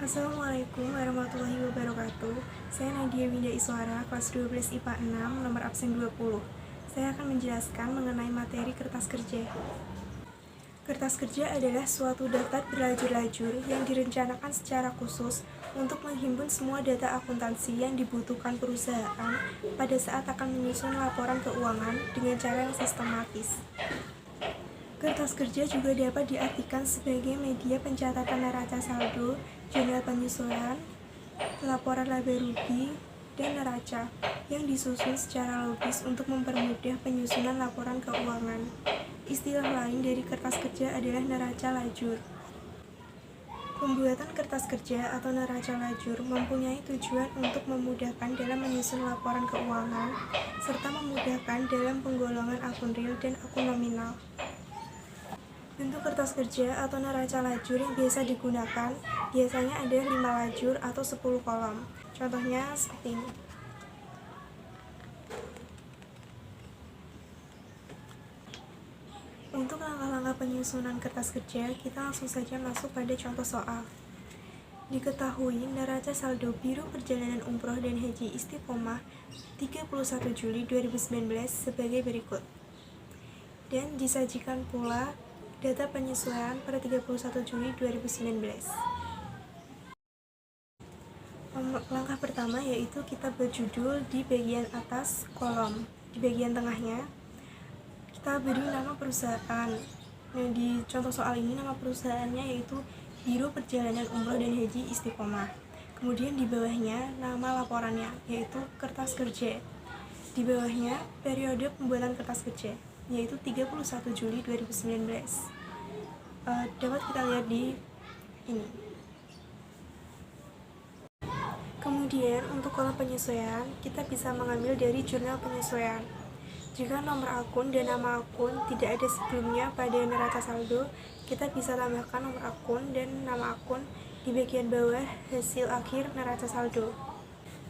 Assalamualaikum warahmatullahi wabarakatuh. Saya Nadia Winda Iswara, kelas 12 IPA 6, nomor absen 20. Saya akan menjelaskan mengenai materi kertas kerja. Kertas kerja adalah suatu daftar berlajur-lajur yang direncanakan secara khusus untuk menghimpun semua data akuntansi yang dibutuhkan perusahaan pada saat akan menyusun laporan keuangan dengan cara yang sistematis. Kertas kerja juga dapat diartikan sebagai media pencatatan neraca saldo, jurnal penyesuaian, laporan laba rugi, dan neraca yang disusun secara logis untuk mempermudah penyusunan laporan keuangan. Istilah lain dari kertas kerja adalah neraca lajur. Pembuatan kertas kerja atau neraca lajur mempunyai tujuan untuk memudahkan dalam menyusun laporan keuangan serta memudahkan dalam penggolongan akun real dan akun nominal. Bentuk kertas kerja atau neraca lajur yang biasa digunakan biasanya ada 5 lajur atau 10 kolom. Contohnya seperti ini. Untuk langkah-langkah penyusunan kertas kerja, kita langsung saja masuk pada contoh soal. Diketahui neraca saldo Biro Perjalanan Umroh dan Haji Istiqomah 31 Juli 2019 sebagai berikut. Dan disajikan pula data penyesuaian pada 31 Juli 2019. Langkah pertama yaitu kita berjudul di bagian atas kolom. Di bagian tengahnya kita beri nama perusahaan. Nah, di contoh soal ini nama perusahaannya yaitu Biro Perjalanan Umroh dan Haji Istiqomah. Kemudian di bawahnya nama laporannya yaitu kertas kerja. Di bawahnya periode pembuatan kertas kerja yaitu 31 Juli 2019. Dapat kita lihat di ini. Kemudian untuk kolom penyesuaian, kita bisa mengambil dari jurnal penyesuaian. Jika nomor akun dan nama akun tidak ada sebelumnya pada neraca saldo, kita bisa tambahkan nomor akun dan nama akun di bagian bawah hasil akhir neraca saldo.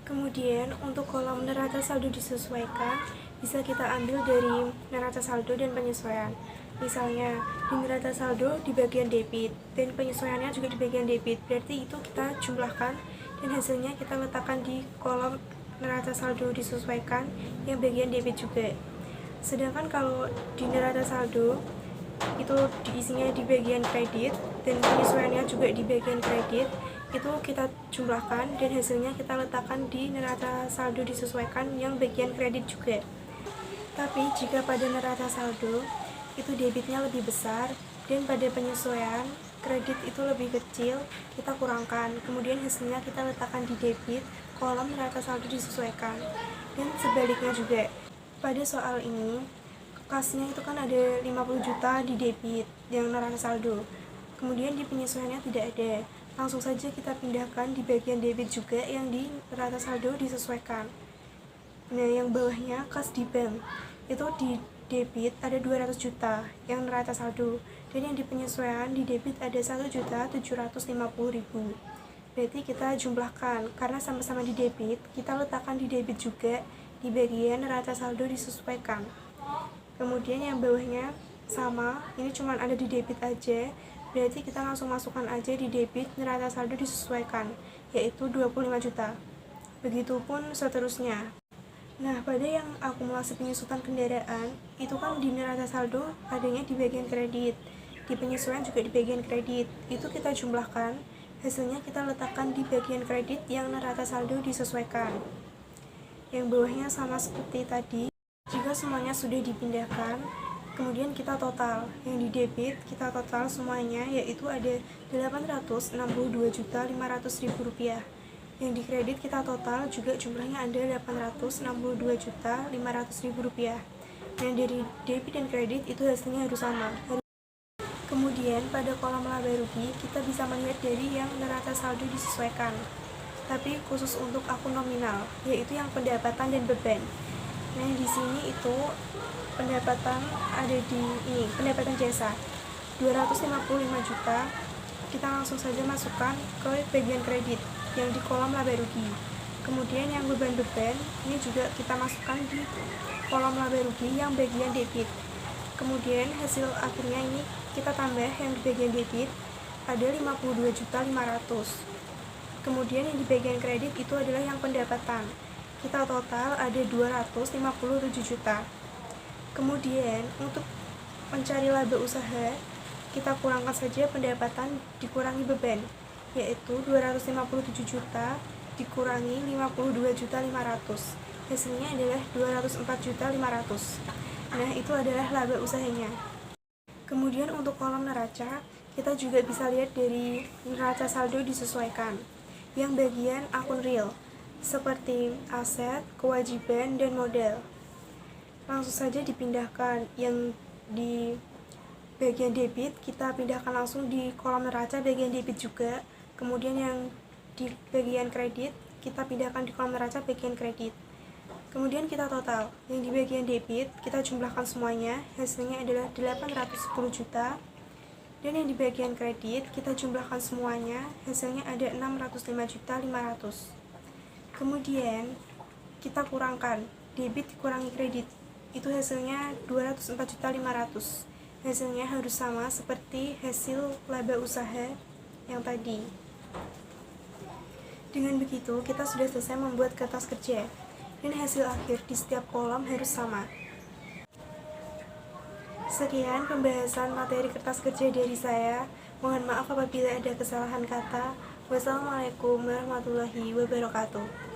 Kemudian untuk kolom neraca saldo disesuaikan, bisa kita ambil dari neraca saldo dan penyesuaian. Misalnya di neraca saldo di bagian debit dan penyesuaiannya juga di bagian debit, berarti itu kita jumlahkan dan hasilnya kita letakkan di kolom neraca saldo disesuaikan yang bagian debit juga. Sedangkan kalau di neraca saldo itu diisinya di bagian kredit dan penyesuaiannya juga di bagian kredit, itu kita jumlahkan dan hasilnya kita letakkan di neraca saldo disesuaikan yang bagian kredit juga. Tapi jika pada neraca saldo itu debitnya lebih besar dan pada penyesuaian kredit itu lebih kecil, kita kurangkan. Kemudian hasilnya kita letakkan di debit kolom neraca saldo disesuaikan. Dan sebaliknya juga, pada soal ini kasnya itu kan ada 50 juta di debit yang neraca saldo. Kemudian di penyesuaiannya tidak ada. Langsung saja kita pindahkan di bagian debit juga yang di neraca saldo disesuaikan. Nah, yang bawahnya kas di bank itu di debit ada 200 juta yang neraca saldo dan yang di penyesuaian di debit ada 1.750.000. Berarti kita jumlahkan karena sama-sama di debit, kita letakkan di debit juga di bagian neraca saldo disesuaikan. Kemudian yang bawahnya sama, ini cuma ada di debit aja, berarti kita langsung masukkan aja di debit neraca saldo disesuaikan yaitu 25 juta. Begitupun seterusnya. Nah, pada yang akumulasi penyusutan kendaraan, itu kan di neraca saldo adanya di bagian kredit, di penyesuaian juga di bagian kredit. Itu kita jumlahkan, hasilnya kita letakkan di bagian kredit yang neraca saldo disesuaikan. Yang bawahnya sama seperti tadi, jika semuanya sudah dipindahkan, kemudian kita total. Yang di debit kita total semuanya yaitu ada 862.500.000 rupiah. Yang di kredit kita total juga jumlahnya ada 862.500.000 rupiah. Yang dari debit dan kredit itu hasilnya harus sama. Kemudian pada kolom laba rugi kita bisa melihat dari yang neraca saldo disesuaikan. Tapi khusus untuk akun nominal, yaitu yang pendapatan dan beban. Nah, di sini itu pendapatan ada di ini, pendapatan jasa 255 juta. Kita langsung saja masukkan ke bagian kredit yang di kolom laba rugi. Kemudian yang beban-beban ini juga kita masukkan di kolom laba rugi yang bagian debit. Kemudian hasil akhirnya ini kita tambah yang di bagian debit ada 52.500.000. Kemudian yang di bagian kredit itu adalah yang pendapatan. Kita total ada 257 juta. Kemudian untuk mencari laba usaha, kita kurangkan saja pendapatan dikurangi beban, yaitu 257 juta dikurangi 52.500.000. Hasilnya adalah 204.500.000. Nah, itu adalah laba usahanya. Kemudian untuk kolom neraca, kita juga bisa lihat dari neraca saldo disesuaikan. Yang bagian akun real, seperti aset, kewajiban, dan modal. Langsung saja dipindahkan. Yang di bagian debit, kita pindahkan langsung di kolom neraca bagian debit juga. Kemudian yang di bagian kredit, kita pindahkan di kolom neraca bagian kredit. Kemudian kita total, yang di bagian debit kita jumlahkan semuanya, hasilnya adalah 810 juta. Dan yang di bagian kredit kita jumlahkan semuanya, hasilnya ada 605.500.000. Kemudian kita kurangkan, debit dikurangi kredit, itu hasilnya 204.500.000. Hasilnya harus sama seperti hasil laba usaha yang tadi. Dengan begitu, kita sudah selesai membuat kertas kerja. Dan hasil akhir di setiap kolom harus sama. Sekian pembahasan materi kertas kerja dari saya. Mohon maaf apabila ada kesalahan kata. Wassalamualaikum warahmatullahi wabarakatuh.